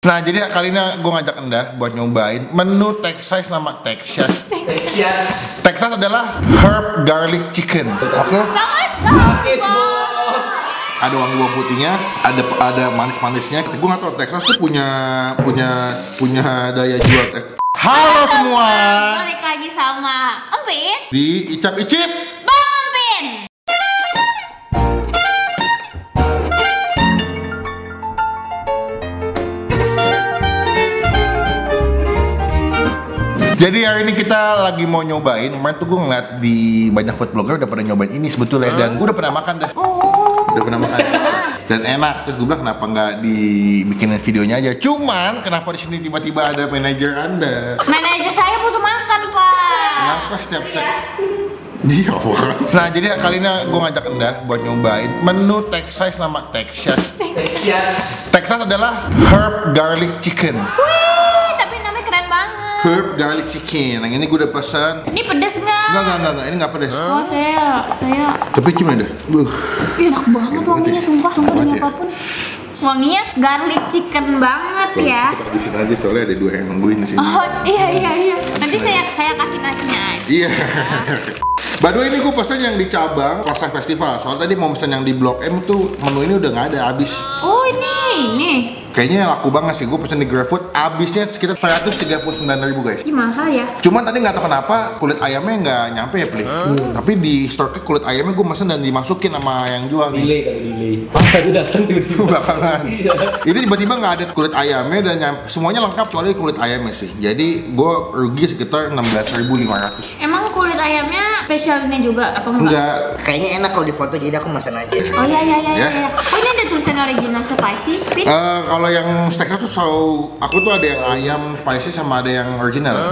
Nah, jadi kali ini gue ngajak Anda buat nyobain menu Texas nama Texas. Texas adalah herb garlic chicken. Oke? Ada wangi bawang putihnya, ada manis-manisnya. Gue nggak tahu Texas tuh punya daya jual. Halo semua. Balik lagi sama Empin Di Icap-Icip Bang Empin. Jadi hari ini kita lagi mau nyobain. Kemarin tuh gue ngeliat di banyak food blogger udah pada nyobain ini sebetulnya. Dan gue udah pernah makan dah. Udah pernah makan. Dan enak. Terus gue bilang kenapa nggak dibikinin videonya aja. Cuman kenapa di sini tiba-tiba ada manajer Anda? Manajer saya butuh makan, Pak. Kenapa setiap Iya, nah, jadi kali ini gue ngajak Anda buat nyobain menu Texas nama Texas. Texas adalah herb garlic chicken. Wih, tapi namanya keren banget. Herb garlic chicken. Yang ini gue udah pesan. Ini pedes nggak? Enggak, ini nggak pedes. Oh, saya. Tapi gimana dah? Enak banget wanginya, sumpah demi apapun. Wanginya garlic chicken banget ya. Kita habisin aja soalnya ada dua yang nungguin di sini. Oh, iya. Nanti saya kasih nasinya aja. Iya. By the way, ini gue pesan yang di cabang Pasar Festival. Soalnya tadi mau pesan yang di Blok M tuh menu ini udah nggak ada, habis. Oh, ini. Kayaknya laku banget sih. Gue pesan di GrabFood, habisnya sekitar 139.000 guys. Ini mahal ya. Cuman tadi nggak tahu kenapa kulit ayamnya nggak nyampe ya, Pli. Tapi di store kulit ayamnya gue pesan dan dimasukin sama yang jual nih. Delay. Tadi datang tiba-tiba. Belakangan. Ini tiba-tiba nggak ada kulit ayamnya dan semuanya lengkap kecuali kulit ayamnya sih. Jadi gue rugi sekitar 16.500. Emang kulit ayamnya spesial ini juga apa enggak? Enggak. Kayaknya enak kalau di foto, jadi aku pesan aja. Oh iya. Ya? Oh, ini ada tulisan original spicy, Pin. Kalau yang Texas tuh aku tuh ada yang ayam spicy sama ada yang original.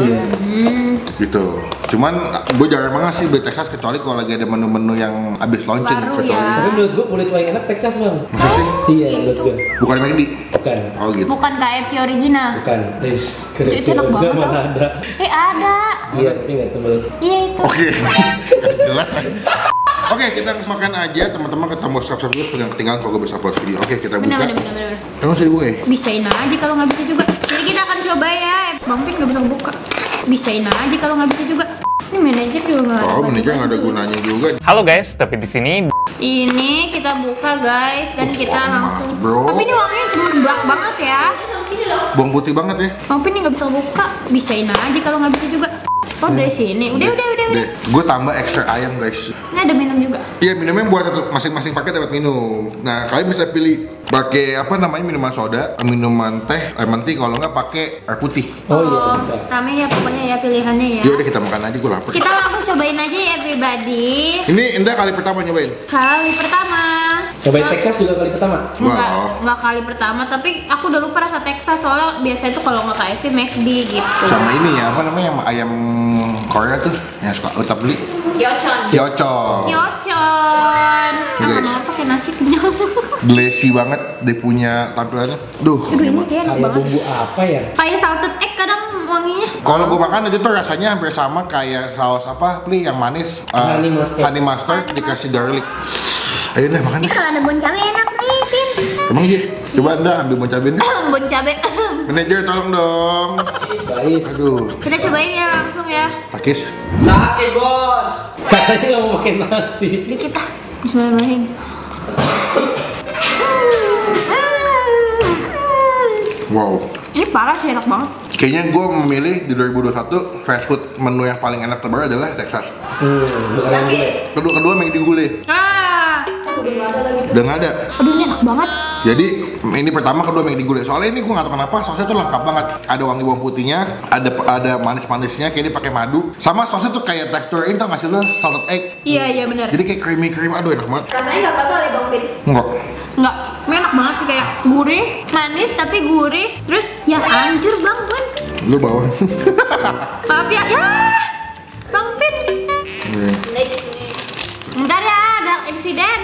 Gitu. Cuman gue jarang banget sih beli Texas kecuali kalau lagi ada menu-menu yang habis launching. Baru kecuali. ya. Tapi menurut gua kulit paling enak Texas, Bang. Masa sih? Iya, menurut gua. Bukan McD? Bukan. Oh gitu. Bukan KFC original. Bukan. Itu enak banget tau. Mana ada. Ada. Iya, tapi nggak tebel. Iya itu. Oke. Jelas. Oke, kita makan aja. Teman-teman ketemu subscribe dulu pegang ketinggalan kalau gue bisa upload video. Oke, kita buka. Bener. Emang bisa dibuka ya? Bisain aja kalau nggak bisa juga. Jadi kita akan coba ya. Bang Pin nggak bisa buka. Bisain aja kalau nggak bisa juga. Ini manajer juga nggak ada. Oh, manajer nggak ada gunanya juga. Halo guys, tapi di sini Ini kita buka guys dan kita langsung. bro. Tapi ini wanginya cemerlang banget ya. Bawang putih banget ya. Bang Pin nggak bisa buka. Bisain aja kalau nggak bisa juga. Oh dari sini. Udah. Gue tambah extra ayam guys. Ini ada minum juga. Iya, minumnya buat satu masing-masing paket dapat minum. Nah, kalian bisa pilih pakai apa namanya minuman soda, minuman teh, lemon tea, kalau nggak pakai air putih. Oh iya, bisa. Rame ya pokoknya ya pilihannya ya. Yaudah kita makan aja, gue lapar. Kita langsung cobain aja ya everybody. Ini Indah kali pertama nyobain. Kali pertama. Cobain Texas juga kali pertama. Enggak kali pertama, tapi aku udah lupa rasa Texas soalnya biasanya tuh kalau nggak KFC McD gitu. Sama ini ya, apa namanya yang ayam Korea tuh yang suka utap beli. Yocon. Guys. Mau pakai nasi kenyang. Glassy banget dia punya tampilannya. Duh. Ini kayak enak Kayak banget. bumbu apa ya? Kayak salted egg kadang wanginya. Kalau gue makan itu tuh rasanya hampir sama kayak saus apa, Pli, yang manis. Honey mustard. Dikasih garlic. Ayo deh makan Ini deh. kalau ada bon cabe enak nih, Pin. Emang iya? Coba Anda ambil bon cabe. Bon cabe. Manajer tolong dong. Guys. Aduh. Kita cobain ya langsung ya. Takis. Takis, Bos. Katanya nggak mau pakai nasi. Dikit ah. Bismillahirrahmanirrahim. Wow. Ini parah sih, enak banget. Kayaknya gue memilih di 2021 fast food menu yang paling enak terbaru adalah Texas. Bukan yang gue. Kedua McD gulai. Udah nggak ada. Aduh ini enak banget. Jadi ini pertama, kedua McD gulai. Soalnya ini gue nggak tahu kenapa sosnya tuh lengkap banget. Ada wangi bawang putihnya, ada manis-manisnya, kayak dia pakai madu. Sama sosnya tuh kayak tekstur ini, tau nggak sih lo, salted egg. Iya benar. Jadi kayak creamy, aduh enak banget. Rasanya nggak gagal ya Bang Pin? Enggak. Enggak, ini enak banget sih, kayak gurih, manis tapi gurih. Terus ya anjir Bang Pin. Lu bawa. Maaf ya, Bang Pin. Ntar ya, ada insiden.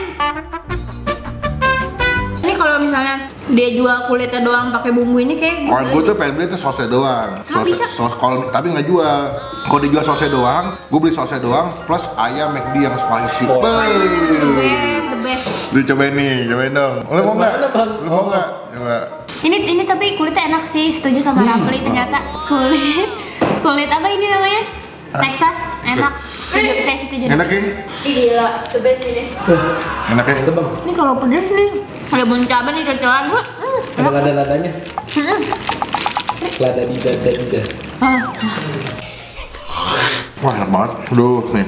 Ini kalau misalnya dia jual kulitnya doang pakai bumbu ini kayak Kalau gue tuh pengen beli tuh sosnya doang. Bisa? Tapi nggak jual. Kalau dijual sosnya doang, gue beli sosnya doang plus ayam McD yang spicy. Oh. the best. Cobain dong. Lu mau nggak? Lu mau nggak? Coba. Ini tapi kulitnya enak sih, setuju sama Rafli ternyata. Kulit apa ini namanya? Texas, enak. Setuju, saya setuju. Enak ya? Gila, the best ini. Enak ya? Itu bang, Ini kalau pedes nih, ada bun cabai nih cocokan. ada lada-ladanya. Lada dida. Wah enak banget. Aduh nih.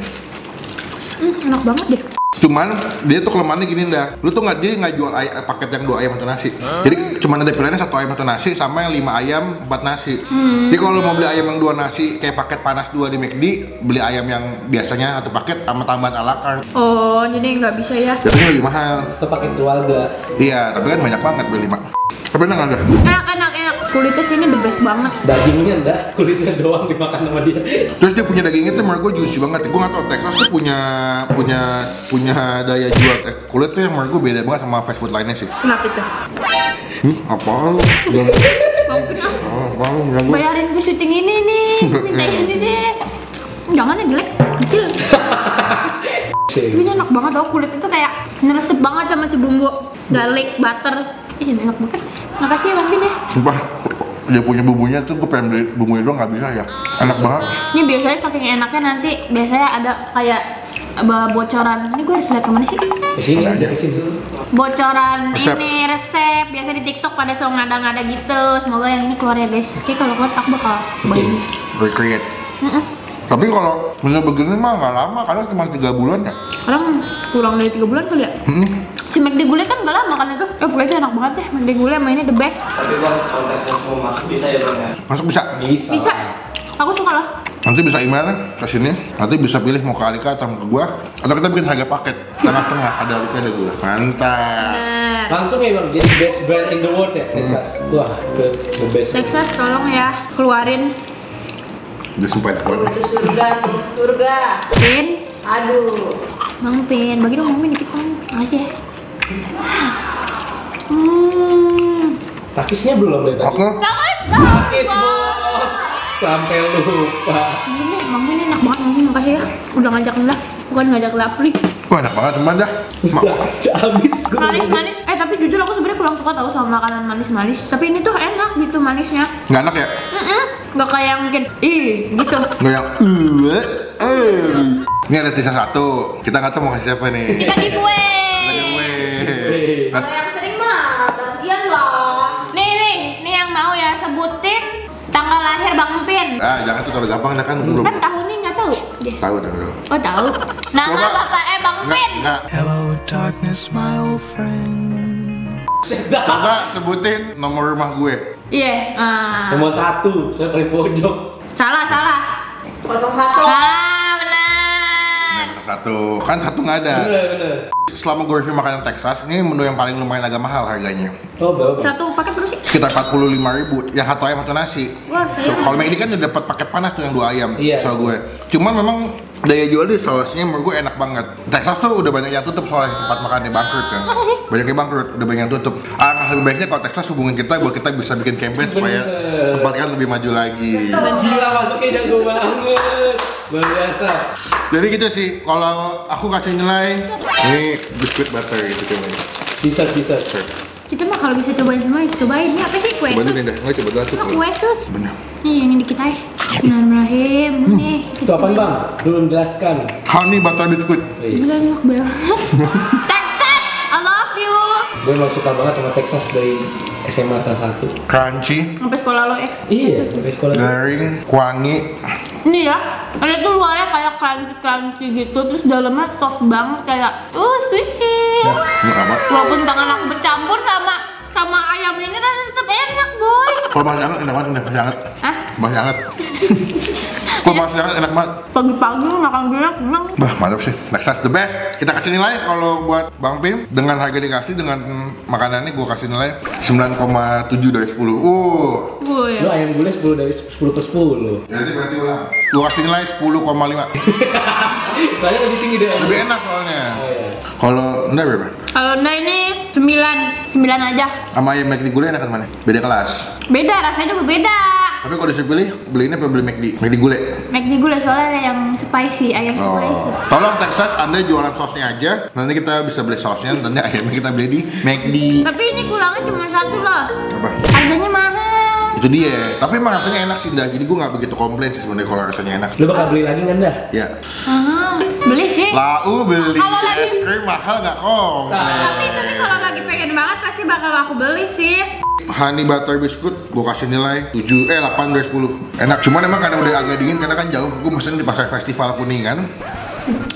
Enak banget deh. Cuman dia tuh kelemahannya gini dah. Lu tuh dia nggak jual paket yang 2 ayam atau nasi. Jadi cuman ada pilihannya 1 ayam atau nasi sama yang 5 ayam 4 nasi. Jadi kalau lu mau beli ayam yang 2 nasi kayak paket panas 2 di McD, beli ayam yang biasanya 1 paket sama tambahan ala carte. Oh, jadi nggak bisa ya? Biasanya lebih mahal. Itu pakai keluarga. Iya, tapi kan banyak banget beli 5. Tapi enak ada. Enak. Kulitnya sini the best banget. Dagingnya enggak, kulitnya doang dimakan sama dia. Terus dia punya dagingnya tuh menurut gue juicy banget. Gue nggak tau Texas tuh punya daya jual kulit tuh yang menurut gue beda banget sama fast food lainnya sih. Kenapa itu? Apa lu? Mampun ah. Mau bilang gue. Bayarin gue syuting ini nih, minta ini deh. Jangan ya jelek, kecil. Ini enak banget tau, kulit itu kayak neresep banget sama si bumbu garlic, butter. Ih, enak banget. Makasih ya Bang Bin ya. Sumpah, dia punya bumbunya tuh gue pengen beli bumbunya doang nggak bisa ya. Enak banget. Ini biasanya saking enaknya nanti biasanya ada kayak bocoran. Ini gue harus lihat kemana sih? Kesini Mana aja? aja, kesini. Bocoran Resep. ini resep biasa di TikTok pada suka ngada-ngada gitu. Semoga yang ini keluar ya guys. Oke, kalau keluar aku bakal bayi. Recreate. Tapi kalau punya begini mah nggak lama, kadang cuma 3 bulan ya. Sekarang kurang dari 3 bulan kali ya? Si McD Gulai kan gak lama kan itu? Gulai enak banget deh, McD Gulai sama ini the best. Tapi bang, kalau Texas mau masuk bisa ya bang ya? Masuk bisa. Bisa, aku suka loh. Nanti bisa email ke sini. Nanti bisa pilih mau ke Alika atau mau ke gua. Atau kita bikin harga paket tengah-tengah. Ada Alika ada gua. Mantap. Bener. Langsung ya bang, jadi best brand in the world ya, Texas. Wah, the best. Texas tolong ya, keluarin. Udah sumpah enak banget. Itu surga. Pin, Aduh. Bang Pin, bagi dong Bang Pin dikit Bang. Makasih ya. Takisnya belum deh tadi. Oke. Takis bos, sampai lupa. Ini Bang Pin enak banget, Bang Pin makasih ya. Udah ngajak Nda, bukan ngajak Lapli. Wah enak banget teman dah. Udah habis gue. Manis-manis, tapi jujur aku sebenarnya kurang suka tahu sama makanan manis-manis. Tapi ini tuh enak gitu manisnya. Nggak enak ya? Gak kayak yang mungkin, gitu. Nggak yang Ini ada sisa 1. Kita nggak tahu mau kasih siapa nih. Kita giveaway. Kalau yang sering mah gantian lah. Nih yang mau ya sebutin tanggal lahir Bang Pin. Jangan tuh kalau gampang dah kan belum. Kan tahunnya nggak tahu. Dia. Tahu. Oh tahu. Nama Coba. bapak Bang Pin. Nggak. Hello, darkness, my old friend. Coba sebutin nomor rumah gue. Iya. Nomor 1, saya paling pojok. Salah. 01. Benar. Satu. Kan 1 nggak ada. Bener. Selama gue review makanan Texas, ini menu yang paling lumayan agak mahal harganya. Oh, berapa? Satu paket berapa sih? Sekitar 45.000. Yang 1 ayam 1 nasi. Wah, saya. Kalau McD kan udah dapat paket panas tuh yang 2 ayam. Iya. Soal gue. Cuman memang daya jual di sausnya menurut gue enak banget. Texas tuh udah banyak yang tutup soalnya tempat makannya bangkrut kan. Banyak yang bangkrut, udah banyak yang tutup. Alangkah lebih baiknya kalau Texas hubungin kita buat kita bisa bikin campaign supaya Bener. tempat kan lebih maju lagi. Gila masuknya jago banget. Luar biasa. Jadi gitu sih, kalau aku kasih nilai ini biskuit butter gitu coba. Bisa. Kita mah kalau bisa cobain semua, cobain. Ini apa sih kue Coba sus? dulu nih dah, nggak coba dulu Oh, tuh. kue sus. Bener. Nih yang ini dikit aja. Bismillahirrahmanirrahim. Nih. Itu apaan bang? Belum jelaskan. Honey butter biskuit. Gila enak banget. Texas, I love you. Gue emang suka banget sama Texas dari SMA kelas 1. Crunchy, Sampai sekolah lo X. Iya, sampai sekolah. garing, wangi. Ini ya, ada tuh luarnya kayak crunchy gitu, terus dalamnya soft banget kayak squishy. Ini apa? Walaupun tangan aku bercampur sama ayam ini rasanya tetap enak boy. Kalau masih hangat enak banget, masih hangat. Hah? Masih hangat. Kalau masih hangat enak banget. Pagi-pagi makan gini senang. Bah, mantap sih. Texas the best. Kita kasih nilai kalau buat Bang Pim dengan harga dikasih dengan makanannya gue kasih nilai 9,7 dari 10. Boy. Lu ayam gulai 10 dari 10 per 10. Jadi berarti ulang. Gue kasih nilai 10,5. Soalnya lebih tinggi dari Lebih enak soalnya. Oh iya. Kalau enggak berapa? Kalau enggak ini 9 aja. Sama ayam McD gulai enakan mana? Beda kelas. Beda, rasanya juga beda. Tapi kalau disuruh pilih, beli ini apa beli McD? McD gulai? McD gulai soalnya ada yang spicy, ayam spicy. Tolong Texas, Anda jualan sosnya aja. Nanti kita bisa beli sosnya, nanti ayamnya kita beli di McD. Tapi ini kurangnya cuma satu lah. Apa? Harganya mahal. Itu dia. Tapi emang rasanya enak sih, Dah. Jadi gue nggak begitu komplain sih sebenarnya kalau rasanya enak. Lu bakal beli lagi nggak dah? Ya. Beli sih. Lau beli Kalau lagi- es krim mahal nggak komplain. Tapi kalau lagi pengen banget pasti bakal aku beli sih. Honey butter biscuit gue kasih nilai 8 dari 10. Enak, cuman emang kadang udah agak dingin karena kan jauh. Gue mesen di pasar festival Kuningan.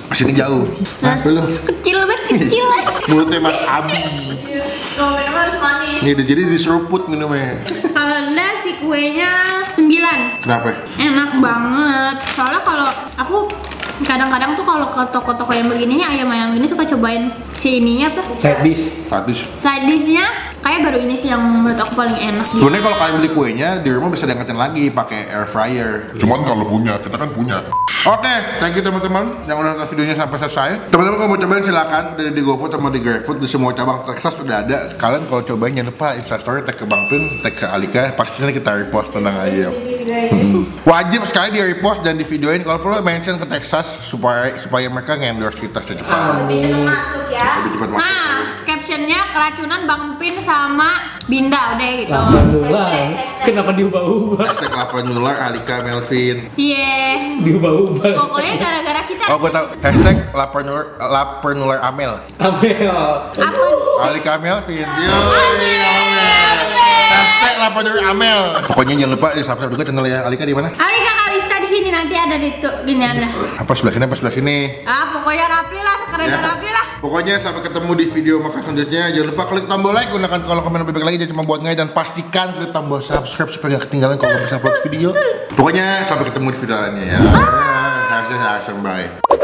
Kesini jauh. Nah, lu Kecil banget, kecil. mulutnya Mas Abi. Oh, minumnya harus manis. Nih, jadi diseruput minumnya. Kalau enggak si kuenya 9. Kenapa? Enak banget. Soalnya kalau aku kadang-kadang tuh kalau ke toko-toko yang begini ayam-ayam ini suka cobain si ininya apa? Side dish. Tadis. Side dish-nya kayak baru ini sih yang menurut aku paling enak. Sebenarnya kalau kalian beli kuenya di rumah bisa diangkatin lagi pakai air fryer. Cuman kalau punya, kita kan punya. Oke, thank you teman-teman yang udah nonton videonya sampai selesai. Teman-teman kalau mau cobain silakan dari di GoFood sama di GrabFood di semua cabang Texas sudah ada. Kalian kalau cobain jangan lupa Instastory tag ke Bang Pin, tag ke Alika, pastinya kita repost, tenang aja. Wajib sekali di repost dan di videoin kalau perlu mention ke Texas supaya mereka nge-endorse kita secepatnya. Lebih cepat masuk ya. Lebih cepat masuk. Nah, captionnya keracunan Bang Pin sama Binda udah gitu. Lama nular. Kenapa diubah-ubah? Hashtag 8 nular Alika Melvin. Iya. Diubah-ubah. Pokoknya gara-gara kita. Oh, gue tau. Hashtag lapar nular Amel. Amel. Apa? Alika Melvin. Hashtag lapar nular Amel. Pokoknya jangan lupa subscribe juga channel ya Alika di mana? Alika Kalista di sini nanti ada di tuh gini ada. Apa sebelah sini? Apa sebelah sini? Pokoknya rapi lah, keren Ya. rapi lah. Pokoknya sampai ketemu di video maka selanjutnya. Jangan lupa klik tombol like, gunakan kolom komen lebih baik lagi jangan cuma buat ngai dan pastikan klik tombol subscribe supaya gak ketinggalan kalau bisa upload video. Pokoknya sampai ketemu di video lainnya ya. Bye.